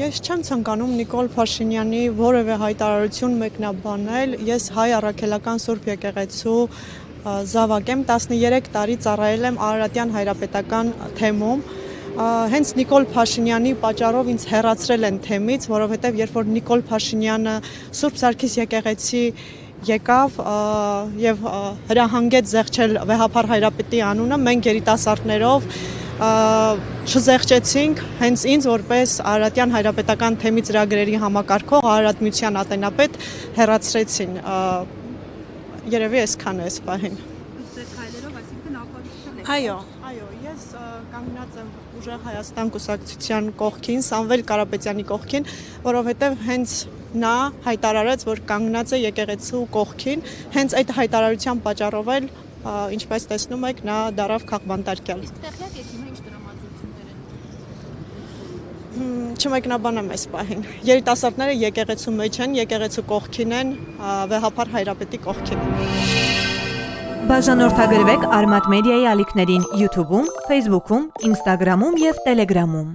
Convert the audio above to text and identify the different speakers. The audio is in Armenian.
Speaker 1: Ես չեմ ցանկանում Նիկոլ Փաշինյանի որևէ հայտարարություն մեկնաբանել, ես հայ առաքելական Սուրբ եկեղեցու զավակ եմ, 13 տարի ծառայել եմ Արարատյան հայրապետական թեմում, հենց Նիկոլ Փաշինյանի պատճառով ինձ հեռացրել են թեմից, որովհետև երբ որ Նիկոլ Փաշինյանը Սուրբ Սարգիս եկեղեցի եկավ եւ հրահանգեց զեղչել վեհափառ հայրապետի անունը, մենք երիտասարդներով չզեղչեցինք հենց ինձ որպես Արարատյան հայրապետական թեմի ծրագրերի համակարգող Արարատ միության ատենապետ հեռացրեցին, երևի այսքան է այս պահին։ Այո, ես կանգնած եմ ուժեղ Հայաստան կուսակցության կողքին, Սամվել Կարապետյանի կողքին, որովհետև հենց նա հայտարարեց, որ կանգնած է եկեղեցու կողքին, հենց այդ հայտարարության պատճառով էլ, ինչպես տեսնում եք, նա դարավ քաղբանտարկյալ։ Չմեկնաբանեմ այս պահին։ Երիտասարդները եկեղեցու մեջ են, եկեղեցու կողքին են, վեհափառ հայրապետի կողքին։
Speaker 2: Բաժանորդագրվեք Արմատ մեդիայի ալիքներին YouTube-ում, Facebook-ում, Instagram-ում և Telegram-ում։